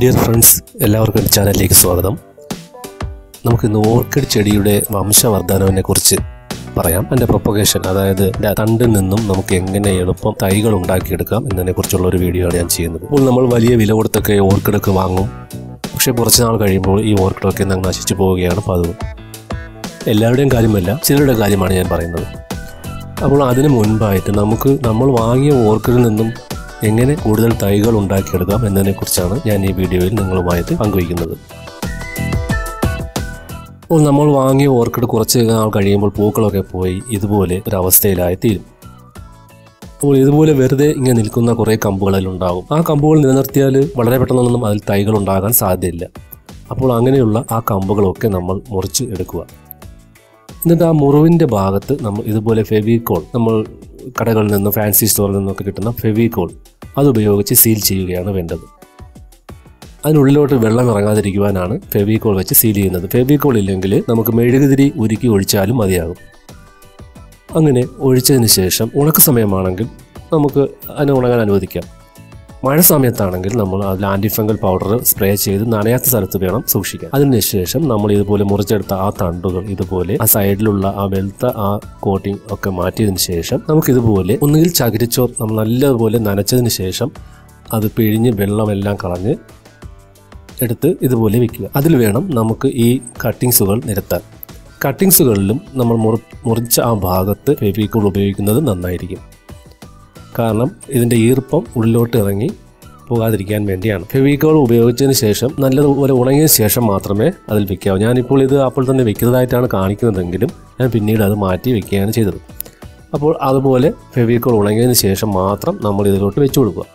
Dear friends, എല്ലാവർക്കും എൻ്റെ ചാനലിലേക്ക് സ്വാഗതം. നമുക്കിന്ന് ഓർക്കിഡ് ചെടിയുടെ വംശവർദ്ധനവിനെക്കുറിച്ച് പറയാം. അതിൻ്റെ പ്രൊപ്പഗേഷൻ, അതായത് തണ്ടിൽ നിന്നും നമുക്ക് എങ്ങനെ എളുപ്പം തൈകൾ ഉണ്ടാക്കിയെടുക്കാം എന്നതിനെക്കുറിച്ചുള്ള ഒരു വീഡിയോ ആണ് ഞാൻ ചെയ്യുന്നത്. ഇപ്പോൾ നമ്മൾ വലിയ വില കൊടുത്തൊക്കെ ഓർക്കിഡൊക്കെ വാങ്ങും. പക്ഷേ കുറച്ച് നാൾ കഴിയുമ്പോൾ ഈ ഓർക്കിഡൊക്കെ നശിച്ചു പോവുകയാണ് പതിവ്. എല്ലാവരുടെയും കാര്യമല്ല, ചിലരുടെ കാര്യമാണ് ഞാൻ പറയുന്നത്. അപ്പോൾ അതിന് മുൻപായിട്ട് നമ്മൾ വാങ്ങിയ ഓർക്കിഡിൽ നിന്നും എങ്ങനെ കൂടുതൽ തൈകൾ ഉണ്ടാക്കിയെടുക്കാം എന്നതിനെക്കുറിച്ചാണ് ഞാൻ ഈ വീഡിയോയിൽ നിങ്ങളുമായിട്ട് പങ്കുവയ്ക്കുന്നത്. അപ്പോൾ നമ്മൾ വാങ്ങിയ ഓർക്കിഡ് കുറച്ച് നാൾ കഴിയുമ്പോൾ പൂക്കളൊക്കെ പോയി ഇതുപോലെ ഒരവസ്ഥയിലായി തീരും. അപ്പോൾ ഇതുപോലെ വെറുതെ ഇങ്ങനെ നിൽക്കുന്ന കുറേ കമ്പുകളിലുണ്ടാകും. ആ കമ്പുകൾ നിലനിർത്തിയാൽ വളരെ പെട്ടെന്നൊന്നും അതിൽ തൈകൾ ഉണ്ടാകാൻ സാധ്യതയില്ല. അപ്പോൾ അങ്ങനെയുള്ള ആ കമ്പുകളൊക്കെ നമ്മൾ മുറിച്ച് എടുക്കുക. എന്നിട്ട് ആ മുറിവിൻ്റെ ഭാഗത്ത് നമ്മൾ ഇതുപോലെ ഫെവിക്കോൾ, നമ്മൾ കടകളിൽ നിന്നും ഫാൻസി സ്റ്റോറിൽ നിന്നൊക്കെ കിട്ടുന്ന ഫെവിക്കോൾ അതുപയോഗിച്ച് സീൽ ചെയ്യുകയാണ് വേണ്ടത്. അതിനുള്ളിലോട്ട് വെള്ളം ഇറങ്ങാതിരിക്കുവാനാണ് ഫെവിക്കോൾ വെച്ച് സീൽ ചെയ്യുന്നത്. ഫെവിക്കോൾ ഇല്ലെങ്കിൽ നമുക്ക് മെഴുകുതിരി ഉരുക്കി ഒഴിച്ചാലും മതിയാകും. അങ്ങനെ ഒഴിച്ചതിന് ശേഷം ഉണക്ക സമയമാണെങ്കിൽ നമുക്ക് അതിനെ ഉണങ്ങാൻ അനുവദിക്കാം. മഴ സമയത്താണെങ്കിൽ നമ്മൾ അതിൽ ആൻറ്റിഫംഗൽ പൗഡർ സ്പ്രേ ചെയ്ത് നനയാത്ത സ്ഥലത്ത് വേണം സൂക്ഷിക്കാൻ. അതിനുശേഷം നമ്മൾ ഇതുപോലെ മുറിച്ചെടുത്ത ആ തണ്ടുകൾ ഇതുപോലെ ആ സൈഡിലുള്ള ആ വെളുത്ത ആ കോട്ടിങ് ഒക്കെ മാറ്റിയതിന് ശേഷം നമുക്കിതുപോലെ ഒന്നുകിൽ ചകിരിച്ചോർ നമ്മൾ നല്ലതുപോലെ നനച്ചതിന് ശേഷം അത് പിഴിഞ്ഞ് വെള്ളമെല്ലാം കളഞ്ഞ് എടുത്ത് ഇതുപോലെ വെക്കുക. അതിൽ വേണം നമുക്ക് ഈ കട്ടിങ്സുകൾ നിരത്താൻ. കട്ടിങ്സുകളിലും നമ്മൾ മുറിച്ച ആ ഭാഗത്ത് ഫെവിക്കോൾ ഉപയോഗിക്കുന്നത് നന്നായിരിക്കും. കാരണം ഇതിൻ്റെ ഈർപ്പം ഉള്ളിലോട്ട് ഇറങ്ങി പോകാതിരിക്കാൻ വേണ്ടിയാണ്. ഫെവിക്കോൾ ഉപയോഗിച്ചതിന് ശേഷം നല്ലതുപോലെ ഉണങ്ങിയ ശേഷം മാത്രമേ അതിൽ വെക്കാവൂ. ഞാനിപ്പോൾ ഇത് അപ്പോൾ തന്നെ വെക്കുന്നതായിട്ടാണ് കാണിക്കുന്നതെങ്കിലും ഞാൻ പിന്നീട് അത് മാറ്റി വെക്കുകയാണ് ചെയ്തത്. അപ്പോൾ അതുപോലെ ഫെവിക്കോൾ ഉണങ്ങിയതിന് ശേഷം മാത്രം നമ്മൾ ഇതിലോട്ട് വെച്ചു കൊടുക്കുക.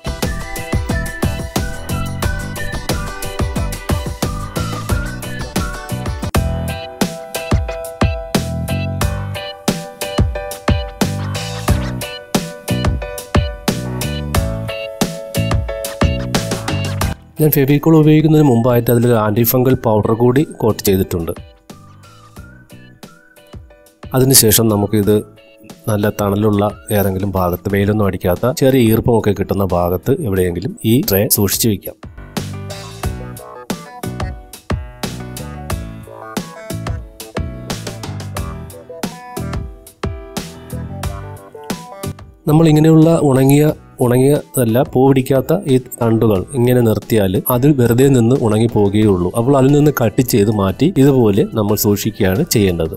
ഞാൻ ഫെവിക്കോൾ ഉപയോഗിക്കുന്നതിന് മുമ്പായിട്ട് അതിൽ ആൻറ്റിഫംഗൽ പൗഡർ കൂടി കോട്ട് ചെയ്തിട്ടുണ്ട്. അതിനുശേഷം നമുക്കിത് നല്ല തണലുള്ള ഏതെങ്കിലും ഭാഗത്ത്, വെയിലൊന്നും അടിക്കാത്ത ചെറിയ ഈർപ്പമൊക്കെ കിട്ടുന്ന ഭാഗത്ത് എവിടെയെങ്കിലും ഈ ട്രേ സൂക്ഷിച്ച് വയ്ക്കാം. നമ്മളിങ്ങനെയുള്ള ഉണങ്ങിയതല്ല, പൂ പിടിക്കാത്ത ഈ തണ്ടുകൾ ഇങ്ങനെ നിർത്തിയാൽ അതിൽ വെറുതെ നിന്ന് ഉണങ്ങി പോവുകയുള്ളൂ. അപ്പോൾ അതിൽ നിന്ന് കട്ട് ചെയ്ത് മാറ്റി ഇതുപോലെ നമ്മൾ സൂക്ഷിക്കുകയാണ് ചെയ്യേണ്ടത്.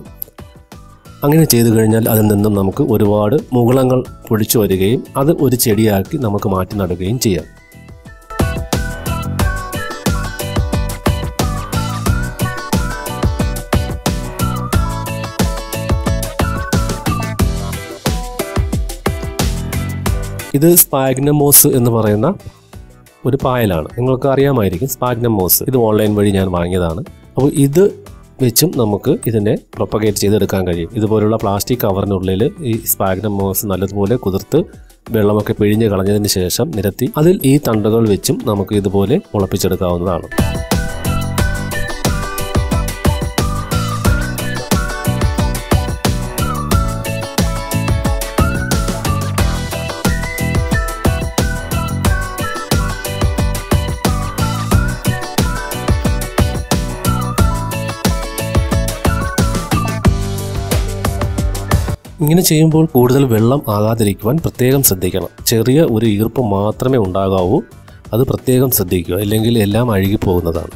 അങ്ങനെ ചെയ്തു കഴിഞ്ഞാൽ അതിൽ നിന്നും നമുക്ക് ഒരുപാട് മുകുളങ്ങൾ പൊടിച്ചു വരികയും അത് ഒരു ചെടിയാക്കി നമുക്ക് മാറ്റി നടുകയും ചെയ്യാം. ഇത് സ്പാഗ്നം മോസ് എന്ന് പറയുന്ന ഒരു പായലാണ്. നിങ്ങൾക്ക് അറിയാമായിരിക്കും സ്പാഗ്നം മോസ്. ഇത് ഓൺലൈൻ വഴി ഞാൻ വാങ്ങിയതാണ്. അപ്പോൾ ഇത് വെച്ചും നമുക്ക് ഇതിനെ പ്രൊപ്പഗേറ്റ് ചെയ്തെടുക്കാൻ കഴിയും. ഇതുപോലുള്ള പ്ലാസ്റ്റിക് കവറിനുള്ളിൽ ഈ സ്പാഗ്നം മോസ് നല്ലതുപോലെ കുതിർത്ത് വെള്ളമൊക്കെ പിഴിഞ്ഞ് കളഞ്ഞതിന് ശേഷം നിരത്തി അതിൽ ഈ തണ്ടുകൾ വെച്ചും നമുക്ക് ഇതുപോലെ മുളപ്പിച്ചെടുക്കാവുന്നതാണ്. ഇങ്ങനെ ചെയ്യുമ്പോൾ കൂടുതൽ വെള്ളം ആകാതിരിക്കുവാൻ പ്രത്യേകം ശ്രദ്ധിക്കണം. ചെറിയ ഒരു ഈർപ്പം മാത്രമേ ഉണ്ടാകാവൂ. അത് പ്രത്യേകം ശ്രദ്ധിക്കുക, ഇല്ലെങ്കിൽ എല്ലാം അഴുകി പോകുന്നതാണ്.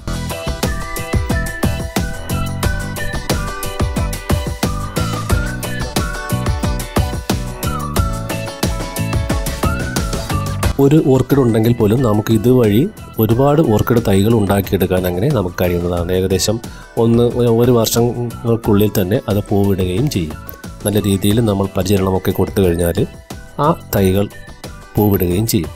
ഒരു ഓർക്കിഡ് ഉണ്ടെങ്കിൽ പോലും നമുക്ക് ഇതുവഴി ഒരുപാട് ഓർക്കിഡ് തൈകൾ ഉണ്ടാക്കിയെടുക്കാൻ അങ്ങനെ നമുക്ക് കഴിയുന്നതാണ്. ഏകദേശം ഒരു വർഷങ്ങൾക്കുള്ളിൽ തന്നെ അത് പൂവിടുകയും ചെയ്യും. നല്ല രീതിയിൽ നമ്മൾ പരിചരണമൊക്കെ കൊടുത്തു കഴിഞ്ഞാൽ ആ തൈകൾ പൂവിടുകയും ചെയ്യും.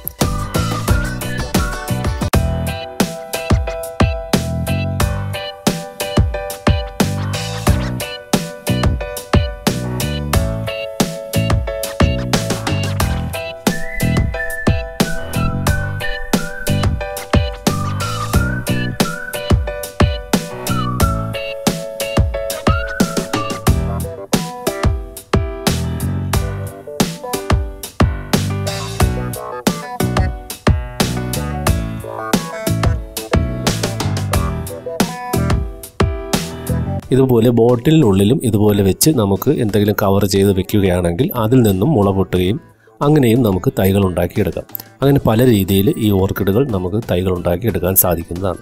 ഇതുപോലെ ബോട്ടിലിനുള്ളിലും ഇതുപോലെ വെച്ച് നമുക്ക് എന്തെങ്കിലും കവർ ചെയ്ത് വെക്കുകയാണെങ്കിൽ അതിൽ നിന്നും മുള പൊട്ടുകയും അങ്ങനെയും നമുക്ക് തൈകൾ ഉണ്ടാക്കിയെടുക്കാം. അങ്ങനെ പല രീതിയിൽ ഈ ഓർക്കിഡുകൾ നമുക്ക് തൈകൾ ഉണ്ടാക്കിയെടുക്കാൻ സാധിക്കുന്നതാണ്.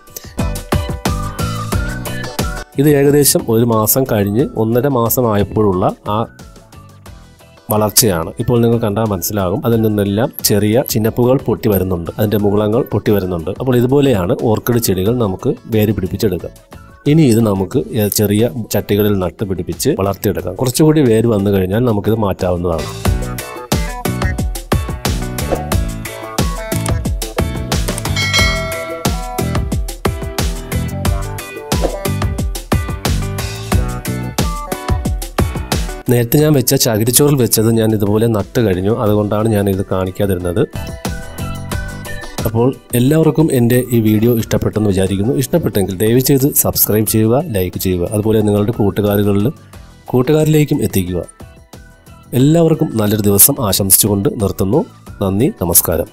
ഇത് ഏകദേശം 1 മാസം കഴിഞ്ഞ് 1.5 മാസമായപ്പോഴുള്ള ആ വളർച്ചയാണ്. ഇപ്പോൾ നിങ്ങൾ കണ്ടാൽ മനസ്സിലാകും. അതിൽ നിന്നെല്ലാം ചെറിയ ചിനപ്പുകൾ പൊട്ടി വരുന്നുണ്ട്, അതിൻ്റെ മുകുളങ്ങൾ പൊട്ടി വരുന്നുണ്ട്. അപ്പോൾ ഇതുപോലെയാണ് ഓർക്കിഡ് ചെടികൾ നമുക്ക് വേര് പിടിപ്പിച്ചെടുക്കാം. ഇനി ഇത് നമുക്ക് ചെറിയ ചട്ടികളിൽ നട്ട് പിടിപ്പിച്ച് വളർത്തിയെടുക്കാം. കുറച്ചുകൂടി വേര് വന്നു കഴിഞ്ഞാൽ നമുക്കിത് മാറ്റാവുന്നതാണ്. നേരത്തെ ഞാൻ വെച്ച ചകിരിച്ചോറിൽ വെച്ചത് ഞാൻ ഇതുപോലെ നട്ട് കഴിഞ്ഞു. അതുകൊണ്ടാണ് ഞാൻ ഇത് കാണിക്കാതിരുന്നത്. അപ്പോൾ എല്ലാവർക്കും എൻ്റെ ഈ വീഡിയോ ഇഷ്ടപ്പെട്ടെന്ന് വിചാരിക്കുന്നു. ഇഷ്ടപ്പെട്ടെങ്കിൽ ദയവ് ചെയ്ത് സബ്സ്ക്രൈബ് ചെയ്യുക, ലൈക്ക് ചെയ്യുക. അതുപോലെ നിങ്ങളുടെ കൂട്ടുകാരിലേക്കും എത്തിക്കുക. എല്ലാവർക്കും നല്ലൊരു ദിവസം ആശംസിച്ചുകൊണ്ട് നിർത്തുന്നു. നന്ദി, നമസ്കാരം.